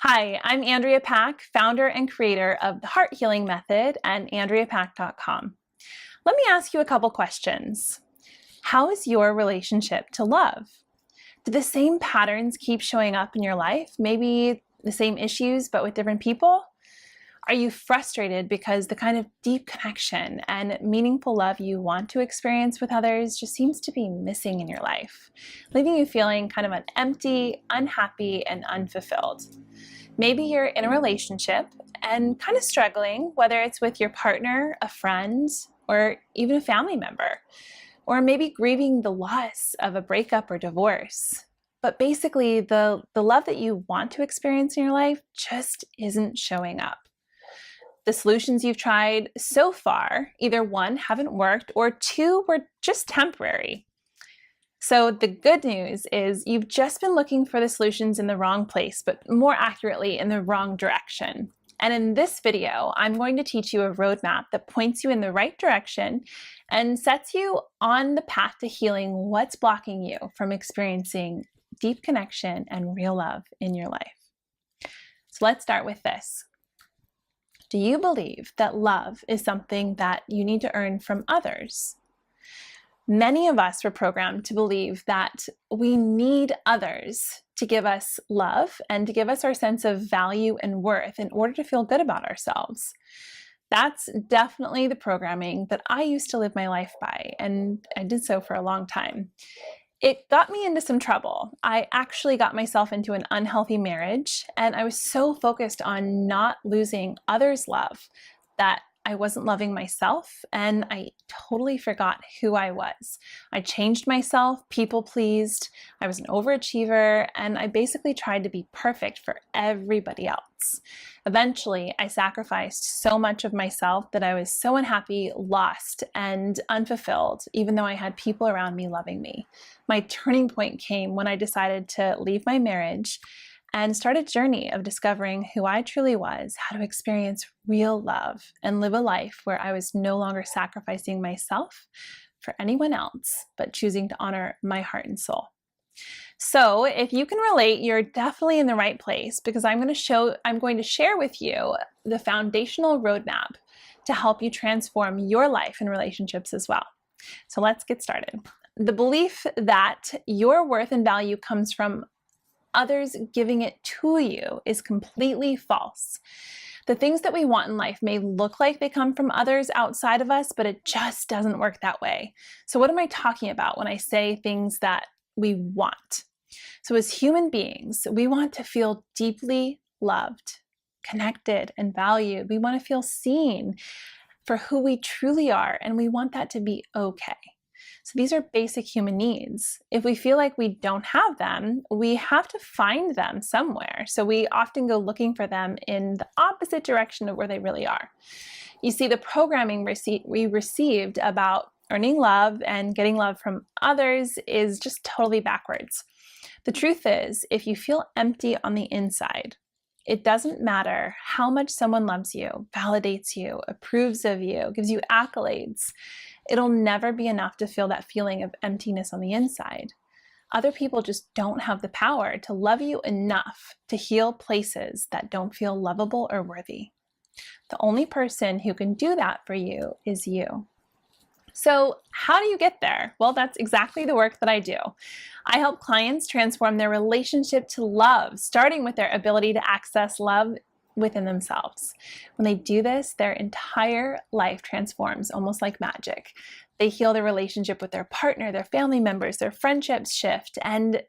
Hi, I'm Andrea Pack, founder and creator of the Heart Healing Method and AndreaPack.com. Let me ask you a couple questions. How is your relationship to love? Do the same patterns keep showing up in your life? Maybe the same issues, but with different people? Are you frustrated because the kind of deep connection and meaningful love you want to experience with others just seems to be missing in your life, leaving you feeling kind of empty, unhappy, and unfulfilled? Maybe you're in a relationship and kind of struggling, whether it's with your partner, a friend, or even a family member, or maybe grieving the loss of a breakup or divorce. But basically, the love that you want to experience in your life just isn't showing up. The solutions you've tried so far, either one, haven't worked, or two, were just temporary. So the good news is you've just been looking for the solutions in the wrong place, but more accurately in the wrong direction. And in this video, I'm going to teach you a roadmap that points you in the right direction and sets you on the path to healing what's blocking you from experiencing deep connection and real love in your life. So let's start with this. Do you believe that love is something that you need to earn from others? Many of us were programmed to believe that we need others to give us love and to give us our sense of value and worth in order to feel good about ourselves. That's definitely the programming that I used to live my life by, and I did so for a long time. It got me into some trouble. I actually got myself into an unhealthy marriage, and I was so focused on not losing others' love that I wasn't loving myself, and I totally forgot who I was. I changed myself, people pleased, I was an overachiever, and I basically tried to be perfect for everybody else. Eventually, I sacrificed so much of myself that I was so unhappy, lost, and unfulfilled, even though I had people around me loving me. My turning point came when I decided to leave my marriage and start a journey of discovering who I truly was, how to experience real love, and live a life where I was no longer sacrificing myself for anyone else, but choosing to honor my heart and soul. So if you can relate, you're definitely in the right place, because I'm going to share with you the foundational roadmap to help you transform your life and relationships as well. So let's get started. The belief that your worth and value comes from others giving it to you is completely false. The things that we want in life may look like they come from others outside of us, but it just doesn't work that way. So what am I talking about when I say things that we want? So as human beings, we want to feel deeply loved, connected, and valued. We want to feel seen for who we truly are, and we want that to be okay. So these are basic human needs. If we feel like we don't have them, we have to find them somewhere. So we often go looking for them in the opposite direction of where they really are. You see, the programming we received about earning love and getting love from others is just totally backwards. The truth is, if you feel empty on the inside, it doesn't matter how much someone loves you, validates you, approves of you, gives you accolades. It'll never be enough to feel that feeling of emptiness on the inside. Other people just don't have the power to love you enough to heal places that don't feel lovable or worthy. The only person who can do that for you is you. So how do you get there? Well, that's exactly the work that I do. I help clients transform their relationship to love, starting with their ability to access love within themselves. When they do this, their entire life transforms almost like magic. They heal their relationship with their partner, their family members, their friendships shift, and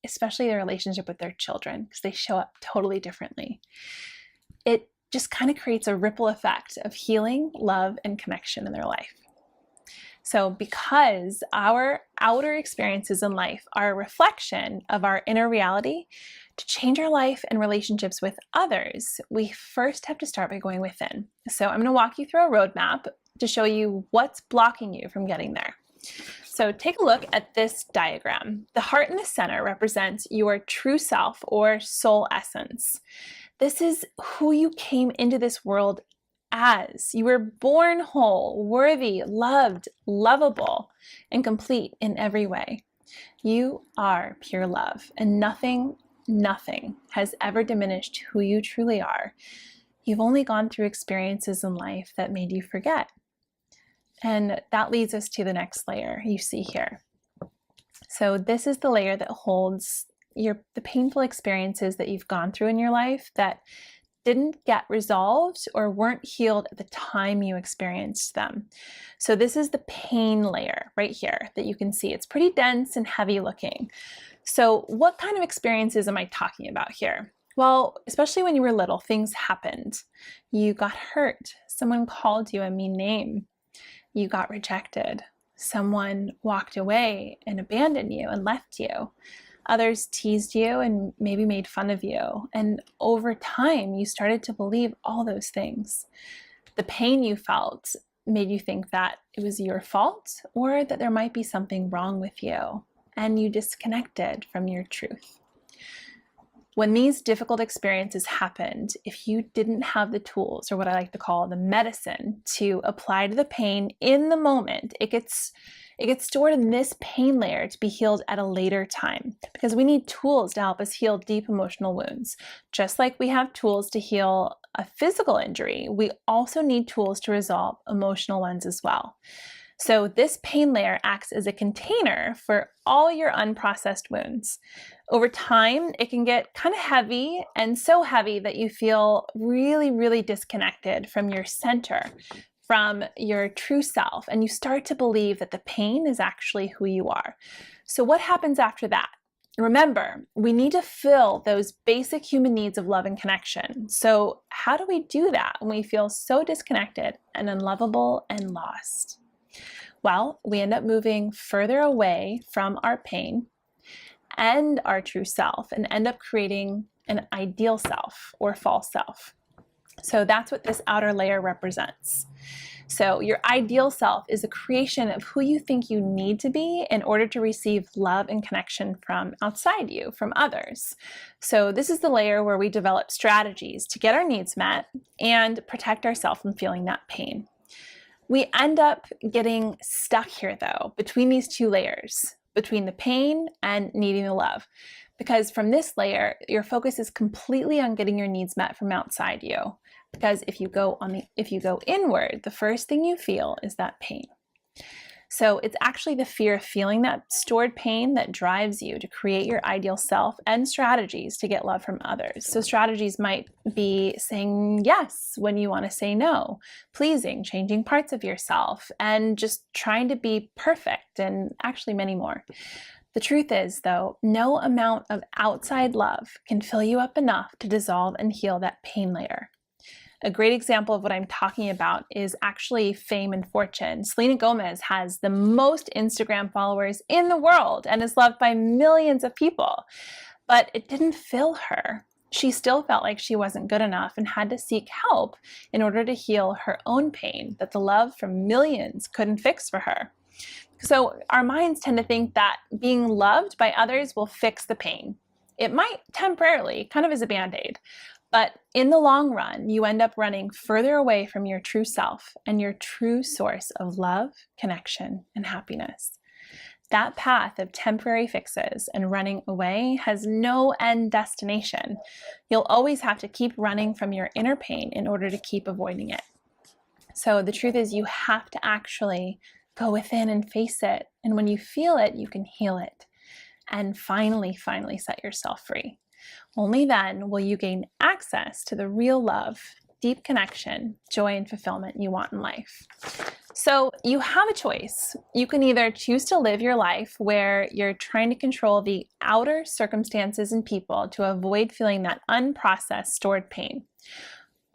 especially their relationship with their children, because they show up totally differently. It just kind of creates a ripple effect of healing, love, and connection in their life. So because our outer experiences in life are a reflection of our inner reality, to change our life and relationships with others, we first have to start by going within. So I'm going to walk you through a roadmap to show you what's blocking you from getting there. So take a look at this diagram. The heart in the center represents your true self or soul essence. This is who you came into this world as. You were born whole, worthy, loved, lovable, and complete in every way. You are pure love, and nothing nothing has ever diminished who you truly are. You've only gone through experiences in life that made you forget. And that leads us to the next layer you see here. So this is the layer that holds the painful experiences that you've gone through in your life that didn't get resolved or weren't healed at the time you experienced them. So this is the pain layer right here that you can see. It's pretty dense and heavy looking. So what kind of experiences am I talking about here? Well, especially when you were little, things happened. You got hurt. Someone called you a mean name. You got rejected. Someone walked away and abandoned you and left you. Others teased you and maybe made fun of you. And over time, you started to believe all those things. The pain you felt made you think that it was your fault or that there might be something wrong with you, and you disconnected from your truth. When these difficult experiences happened, if you didn't have the tools, or what I like to call the medicine, to apply to the pain in the moment, it gets stored in this pain layer to be healed at a later time, because we need tools to help us heal deep emotional wounds. Just like we have tools to heal a physical injury, we also need tools to resolve emotional ones as well. So this pain layer acts as a container for all your unprocessed wounds. Over time, it can get kind of heavy, and so heavy that you feel really, really disconnected from your center, from your true self, and you start to believe that the pain is actually who you are. So what happens after that? Remember, we need to fill those basic human needs of love and connection. So how do we do that when we feel so disconnected and unlovable and lost? Well, we end up moving further away from our pain and our true self and end up creating an ideal self or false self. So that's what this outer layer represents. So your ideal self is a creation of who you think you need to be in order to receive love and connection from outside you, from others. So this is the layer where we develop strategies to get our needs met and protect ourselves from feeling that pain. We end up getting stuck here, though, between these two layers, between the pain and needing the love. Because from this layer, your focus is completely on getting your needs met from outside you. Because if you go inward, the first thing you feel is that pain. So it's actually the fear of feeling that stored pain that drives you to create your ideal self and strategies to get love from others. So strategies might be saying yes when you want to say no, pleasing, changing parts of yourself, and just trying to be perfect, and actually many more. The truth is, though, no amount of outside love can fill you up enough to dissolve and heal that pain layer. A great example of what I'm talking about is actually fame and fortune. Selena Gomez has the most Instagram followers in the world and is loved by millions of people, but it didn't fill her. She still felt like she wasn't good enough and had to seek help in order to heal her own pain that the love from millions couldn't fix for her. So our minds tend to think that being loved by others will fix the pain. It might temporarily, kind of as a Band-Aid. But in the long run, you end up running further away from your true self and your true source of love, connection, and happiness. That path of temporary fixes and running away has no end destination. You'll always have to keep running from your inner pain in order to keep avoiding it. So the truth is, you have to actually go within and face it. And when you feel it, you can heal it and finally set yourself free. Only then will you gain access to the real love, deep connection, joy, and fulfillment you want in life. So you have a choice. You can either choose to live your life where you're trying to control the outer circumstances and people to avoid feeling that unprocessed stored pain.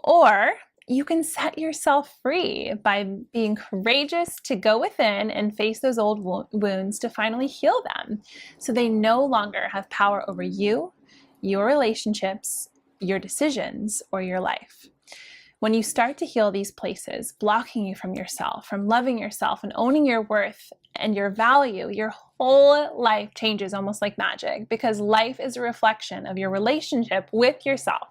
Or you can set yourself free by being courageous to go within and face those old wounds to finally heal them, so they no longer have power over you, your relationships, your decisions, or your life. When you start to heal these places, blocking you from yourself, from loving yourself and owning your worth and your value, your whole life changes almost like magic, because life is a reflection of your relationship with yourself.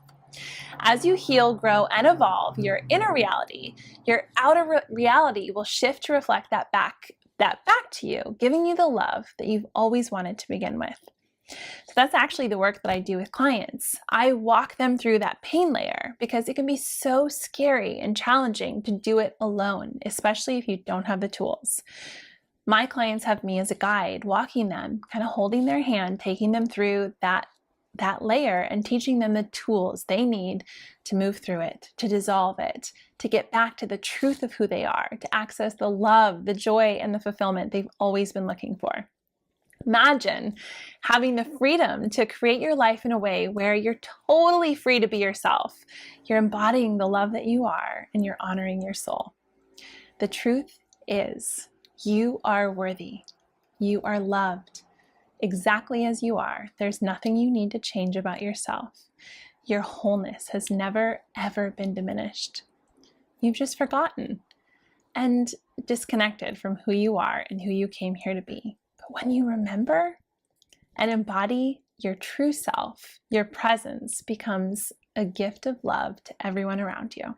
As you heal, grow, and evolve your inner reality, your outer reality will shift to reflect that back to you, giving you the love that you've always wanted to begin with. So that's actually the work that I do with clients. I walk them through that pain layer because it can be so scary and challenging to do it alone, especially if you don't have the tools. My clients have me as a guide, walking them, kind of holding their hand, taking them through that layer and teaching them the tools they need to move through it, to dissolve it, to get back to the truth of who they are, to access the love, the joy, and the fulfillment they've always been looking for. Imagine having the freedom to create your life in a way where you're totally free to be yourself. You're embodying the love that you are, and you're honoring your soul. The truth is, you are worthy. You are loved exactly as you are. There's nothing you need to change about yourself. Your wholeness has never, ever been diminished. You've just forgotten and disconnected from who you are and who you came here to be. But when you remember and embody your true self, your presence becomes a gift of love to everyone around you.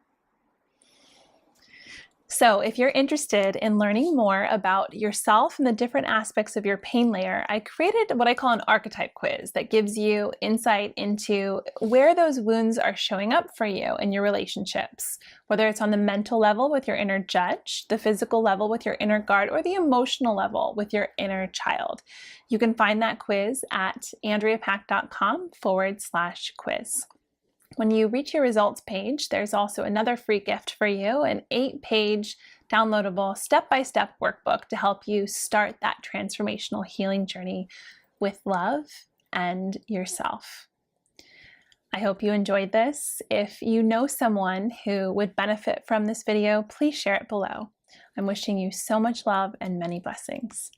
So if you're interested in learning more about yourself and the different aspects of your pain layer, I created what I call an archetype quiz that gives you insight into where those wounds are showing up for you in your relationships, whether it's on the mental level with your inner judge, the physical level with your inner guard, or the emotional level with your inner child. You can find that quiz at andreapack.com/quiz. When you reach your results page, there's also another free gift for you, an 8-page downloadable step-by-step workbook to help you start that transformational healing journey with love and yourself. I hope you enjoyed this. If you know someone who would benefit from this video, please share it below. I'm wishing you so much love and many blessings.